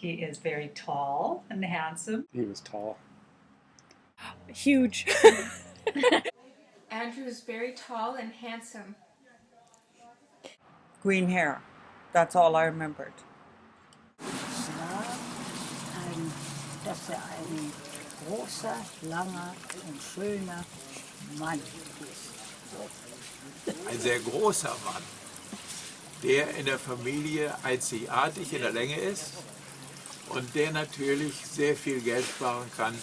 He is very tall and handsome. He was tall. Huge. Andrew is very tall and handsome. Green hair. That's all I remembered. Dass ein großer, langer und schöner Mann ist. Ein sehr großer Mann, der in der Familie einzigartig in der Länge ist und der natürlich sehr viel Geld sparen kann,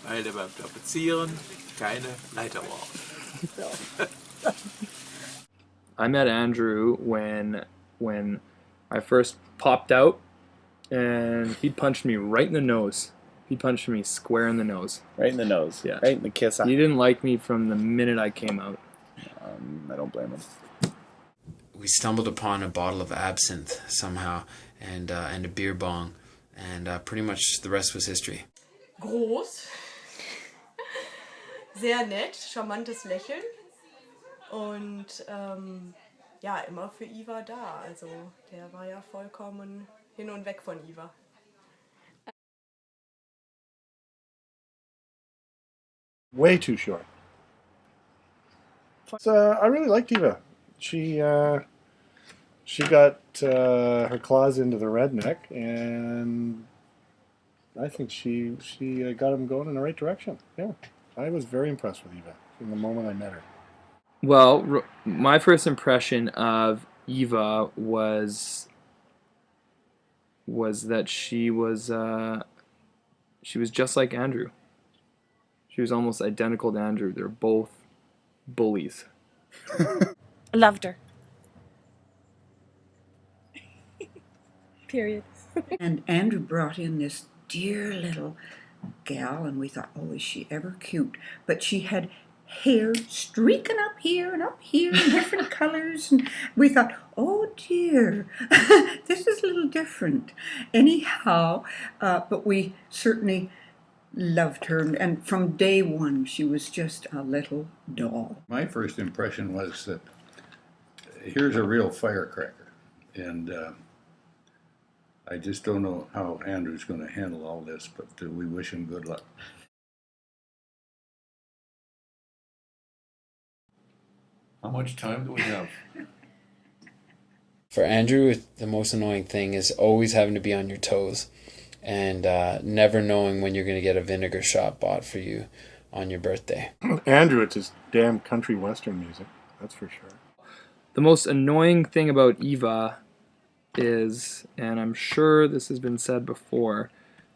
weil er beim Tapezieren keine Leiter braucht. I met Andrew when I first popped out, and he punched me right in the nose. He punched me square in the nose. Right in the nose. Yeah. Right in the kiss. He didn't like me from the minute I came out. I don't blame him. We stumbled upon a bottle of absinthe somehow, and a beer bong, and pretty much the rest was history. Groß, sehr nett, charmantes Lächeln und ja, immer für Iva da. Also der war ja vollkommen hin und weg von Iva. Way too short. I really liked Eva. She got her claws into the redneck, and I think she got him going in the right direction. Yeah, I was very impressed with Eva from the moment I met her. Well, my first impression of Eva was that she was just like Andrew. She was almost identical to Andrew. They're both bullies. Loved her. Period. And Andrew brought in this dear little gal, and we thought, oh, is she ever cute? But she had hair streaking up here in different colors, and we thought, oh dear, this is a little different. Anyhow, but we certainly loved her, and from day one she was just a little doll. My first impression was that here's a real firecracker, and I just don't know how Andrew's going to handle all this, but we wish him good luck. How much time do we have? For Andrew, the most annoying thing is always having to be on your toes, and never knowing when you're going to get a vinegar shot bought for you on your birthday. Andrew, it's his damn country western music, that's for sure. The most annoying thing about Eva is, and I'm sure this has been said before,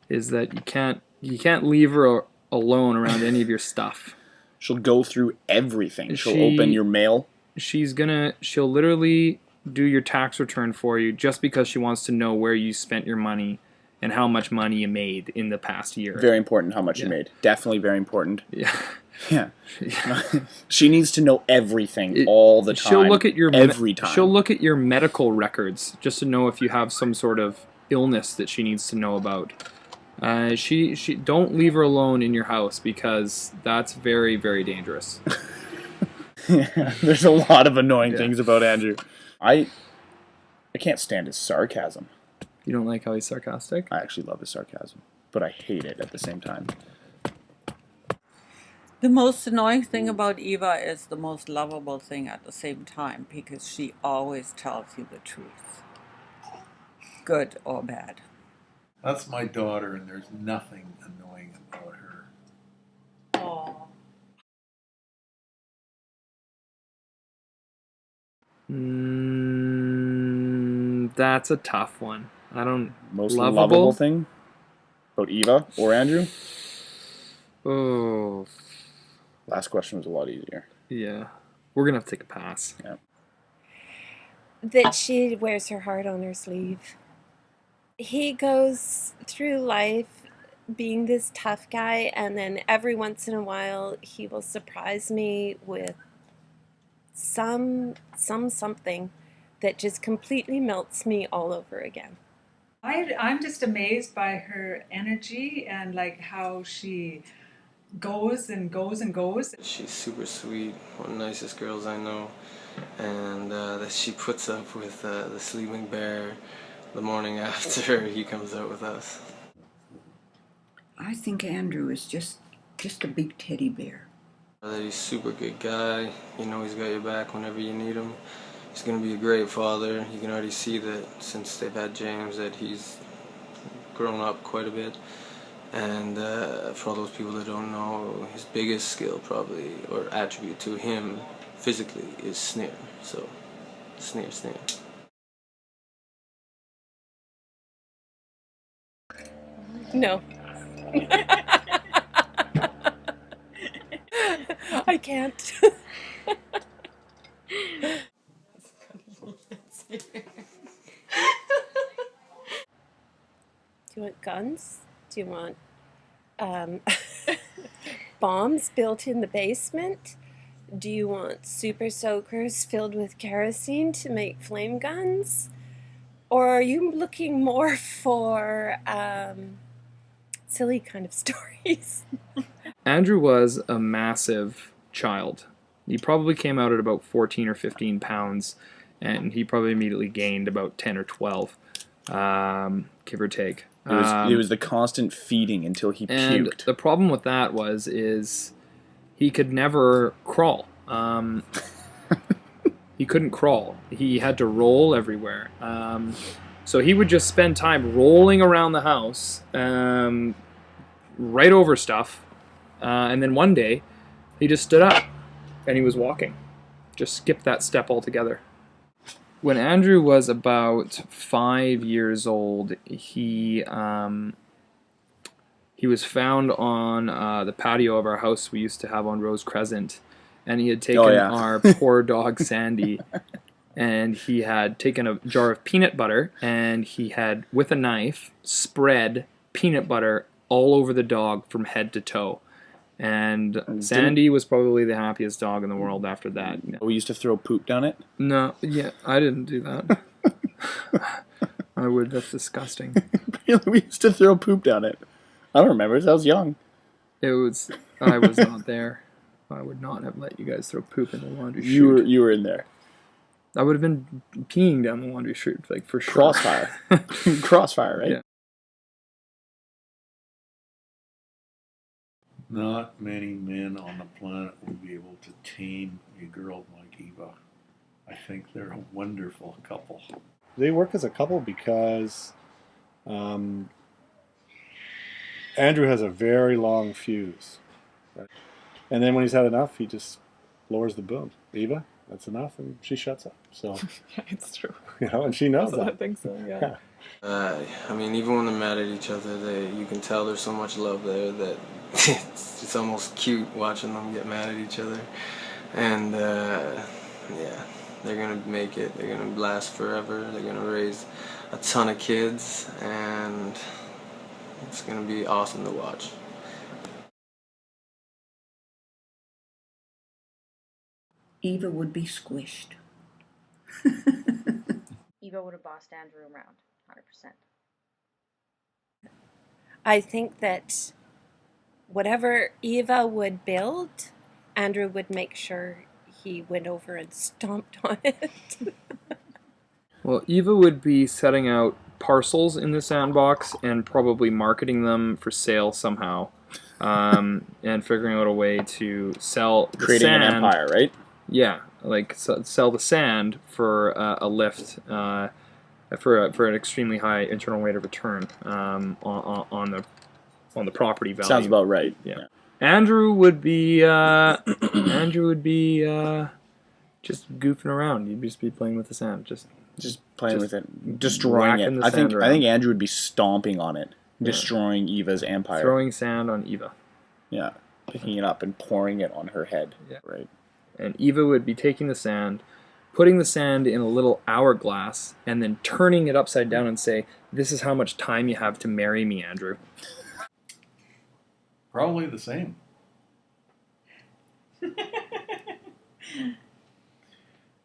is that you can't leave her alone around any of your stuff. She'll go through everything. She'll open your mail. She'll literally do your tax return for you just because she wants to know where you spent your money and how much money you made in the past year. Very important how much you made. Definitely very important. Yeah. Yeah. She needs to know everything all the time. She'll look at your every time. She'll look at your medical records just to know if you have some sort of illness that she needs to know about. She don't leave her alone in your house, because that's very, very dangerous. Yeah, there's a lot of annoying things about Andrew. I can't stand his sarcasm. You don't like how he's sarcastic? I actually love his sarcasm, but I hate it at the same time. The most annoying thing about Eva is the most lovable thing at the same time, because she always tells you the truth, good or bad. That's my daughter, and there's nothing annoying about her. Oh. That's a tough one. I don't... Most lovable thing about Eva or Andrew? Oh. Last question was a lot easier. Yeah. We're going to have to take a pass. Yeah. That she wears her heart on her sleeve. He goes through life being this tough guy, and then every once in a while he will surprise me with something that just completely melts me all over again. I'm just amazed by her energy and like how she goes and goes and goes. She's super sweet, one of the nicest girls I know, and that she puts up with the sleeping bear the morning after he comes out with us. I think Andrew is just a big teddy bear. That he's a super good guy. You know he's got your back whenever you need him. He's going to be a great father. You can already see that since they've had James that he's grown up quite a bit. And for all those people that don't know, his biggest skill probably, or attribute to him physically, is sneer. So, sneer. No. I can't. Do you want guns? Do you want bombs built in the basement? Do you want super soakers filled with kerosene to make flame guns? Or are you looking more for silly kind of stories? Andrew was a massive child. He probably came out at about 14 or 15 pounds, and he probably immediately gained about 10 or 12, give or take. It was the constant feeding until he and puked. The problem with that is he could never crawl. He couldn't crawl. He had to roll everywhere. So he would just spend time rolling around the house, right over stuff, and then one day he just stood up and he was walking. Just skipped that step altogether. When Andrew was about 5 years old, he was found on the patio of our house we used to have on Rose Crescent, and he had taken our poor dog Sandy, and he had taken a jar of peanut butter, and he had, with a knife, spread peanut butter all over the dog from head to toe. And Sandy was probably the happiest dog in the world after that. We used to throw poop down it? No, yeah, I didn't do that. I would, that's disgusting. We used to throw poop down it. I don't remember, I was young. I was not there. I would not have let you guys throw poop in the laundry chute. You were in there. I would have been peeing down the laundry chute, like, for sure. Crossfire. Crossfire, right? Yeah. Not many men on the planet will be able to tame a girl like Eva. I think they're a wonderful couple. They work as a couple because Andrew has a very long fuse. Right? And then when he's had enough, he just lowers the boom. Eva, that's enough, and she shuts up. So Yeah, it's true. you know, and she knows that. I think so, yeah. I mean, even when they're mad at each other, you can tell there's so much love there that it's almost cute watching them get mad at each other. And yeah, they're gonna make it. They're gonna last forever. They're gonna raise a ton of kids, and it's gonna be awesome to watch. Eva would be squished. Eva would have bossed Andrew around, 100%. I think that whatever Eva would build, Andrew would make sure he went over and stomped on it. Well, Eva would be setting out parcels in the sandbox and probably marketing them for sale somehow, and figuring out a way to sell the Creating sand. an empire, right? Yeah, like sell the sand for a lift, for an extremely high internal rate of return on the property value. Sounds about right. Yeah. Andrew would be just goofing around. He'd just be playing with the sand, just playing with it, destroying it. I think Andrew would be stomping on it, destroying Eva's empire. Throwing sand on Eva. Yeah, picking it up and pouring it on her head. Yeah. Right. And Eva would be taking the sand, putting the sand in a little hourglass, and then turning it upside down and say, "This is how much time you have to marry me, Andrew." Probably the same.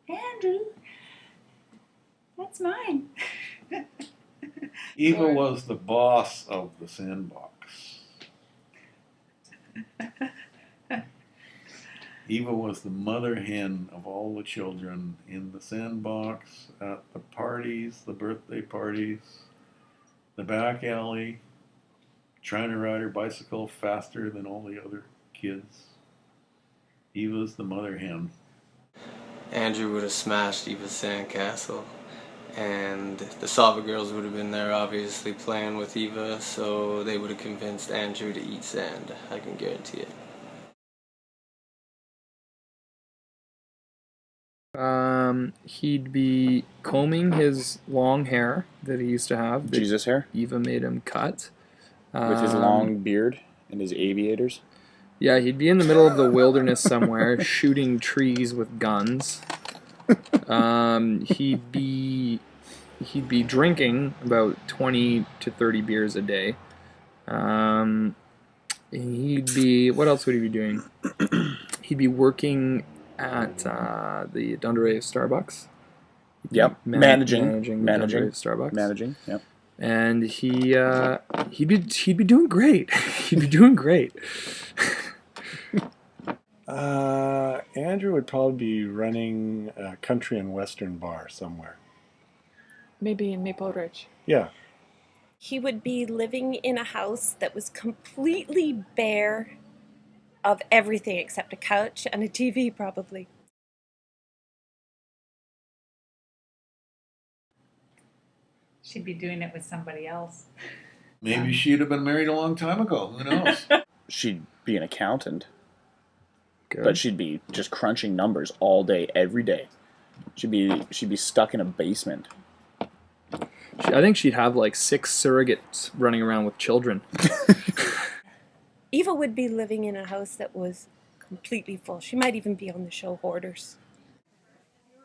Andrew, that's mine. Eva was the boss of the sandbox. Eva was the mother hen of all the children in the sandbox, at the party. parties, the birthday parties, the back alley, trying to ride her bicycle faster than all the other kids. Eva's the mother hen. Andrew would have smashed Eva's sandcastle, and the Soppit girls would have been there obviously playing with Eva, so they would have convinced Andrew to eat sand. I can guarantee it. He'd be combing his long hair that he used to have. That Jesus hair? Eva made him cut. With his long beard and his aviators? Yeah, he'd be in the middle of the wilderness somewhere, shooting trees with guns. He'd be drinking about 20 to 30 beers a day. He'd be, what else would he be doing? He'd be working at the Dunderray Starbucks. Yep, managing Dunderray Starbucks. Managing, yep. And he'd be doing great. He'd be doing great. Andrew would probably be running a country and western bar somewhere. Maybe in Maple Ridge. Yeah. He would be living in a house that was completely bare of everything except a couch and a TV, probably. She'd be doing it with somebody else. Maybe she'd have been married a long time ago. Who knows? She'd be an accountant. Good. But she'd be just crunching numbers all day, every day. She'd be stuck in a basement. I think she'd have like 6 surrogates running around with children. Eva would be living in a house that was completely full. She might even be on the show Hoarders.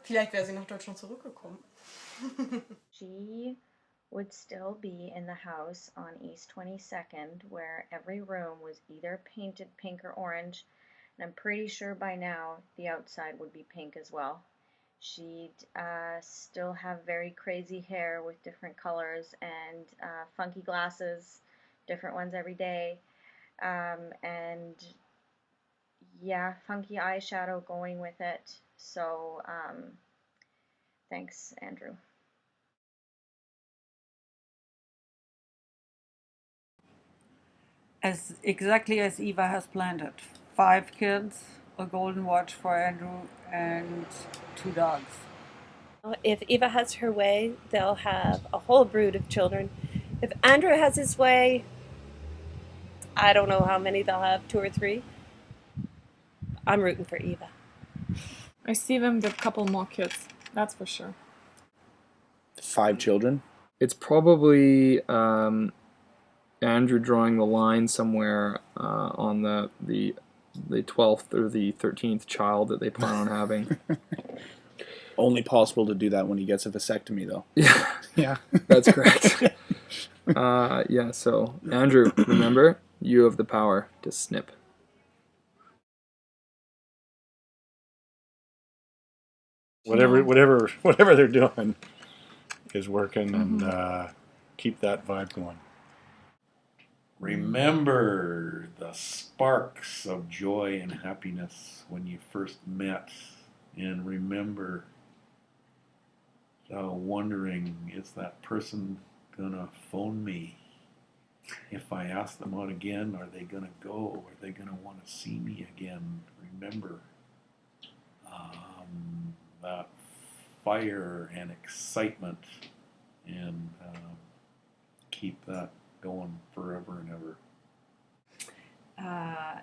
Vielleicht wäre sie nach Deutschland zurückgekommen. She would still be in the house on East 22nd, where every room was either painted pink or orange, and I'm pretty sure by now the outside would be pink as well. She'd still have very crazy hair with different colors and funky glasses, different ones every day, and yeah, funky eyeshadow going with it. So thanks, Andrew. Exactly as Eva has planned it. 5 kids, a golden watch for Andrew, and 2 dogs. If Eva has her way, they'll have a whole brood of children. If Andrew has his way, I don't know how many they'll have, 2 or 3. I'm rooting for Eva. I see them with a couple more kids, that's for sure. 5 children? It's probably Andrew drawing the line somewhere on the 12th or the 13th child that they plan on having. Only possible to do that when he gets a vasectomy, though. Yeah, yeah, that's correct. Yeah, so Andrew, remember, you have the power to snip. Whatever they're doing is working, and keep that vibe going. Remember the sparks of joy and happiness when you first met, and remember wondering, is that person gonna phone me? If I ask them out again, are they gonna go? Are they gonna want to see me again? Remember that fire and excitement, and keep that going forever and ever.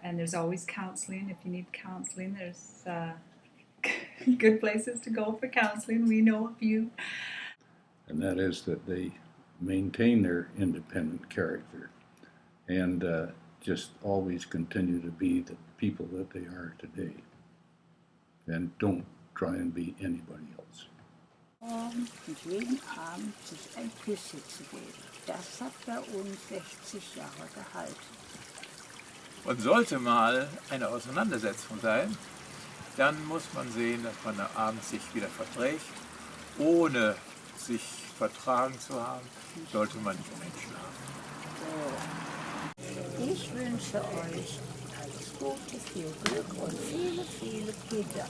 And there's always counseling. If you need counseling, there's good places to go for counseling. We know a few. And that is that they maintain their independent character and just always continue to be the people that they are today. And don't try and be anybody else. Mit jedem Abend sich ein Küsschen zu geben. Das hat bei uns 60 Jahre gehalten. Und sollte mal eine Auseinandersetzung sein, dann muss man sehen, dass man abends sich wieder verträgt. Ohne sich vertragen zu haben, sollte man nicht einschlafen. Ich wünsche euch alles Gute, viel Glück und viele, viele Kinder.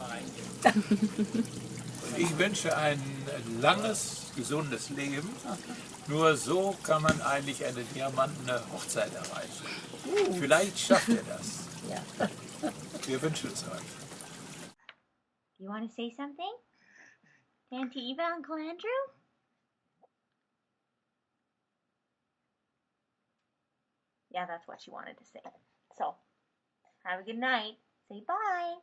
Ich wünsche ein langes, gesundes Leben. Nur so kann man eigentlich eine diamantene Hochzeit erreichen. Vielleicht schafft ihr das. Wir wünschen es euch. You want to say something? To Auntie Eva, Uncle Andrew? Yeah, that's what she wanted to say. So, have a good night. Say bye.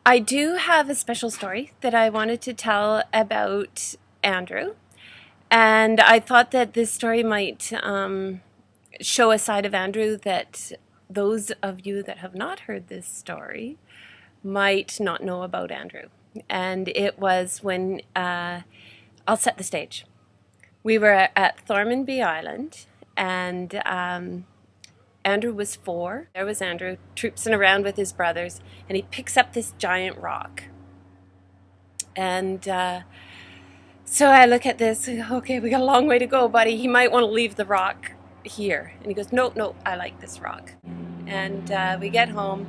I do have a special story that I wanted to tell about Andrew. And I thought that this story might show a side of Andrew that those of you that have not heard this story might not know about Andrew. And it was when, I'll set the stage. We were at Thormanby Island, and Andrew was 4. There was Andrew troopsing around with his brothers, and he picks up this giant rock. And so I look at this, okay, we got a long way to go, buddy. He might want to leave the rock here. And he goes, no, I like this rock. And we get home,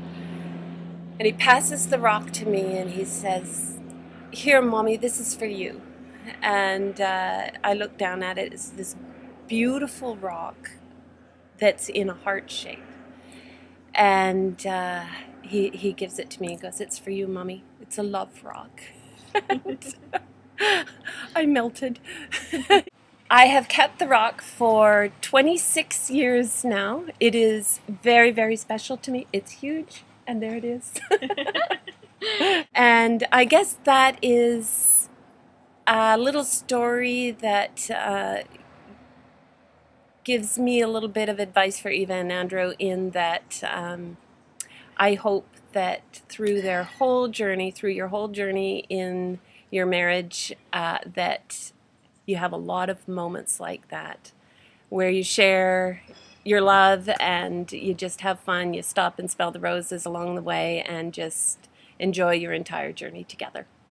and he passes the rock to me, and he says, here, Mommy, this is for you. And I look down at it. It's this beautiful rock that's in a heart shape. And he gives it to me and goes, it's for you, Mommy. It's a love rock. I melted. I have kept the rock for 26 years now. It is very, very special to me. It's huge, and there it is. And I guess that is a little story that gives me a little bit of advice for Eva and Andrew, in that I hope that through their whole journey, through your whole journey in your marriage, that you have a lot of moments like that where you share your love and you just have fun. You stop and smell the roses along the way and just enjoy your entire journey together.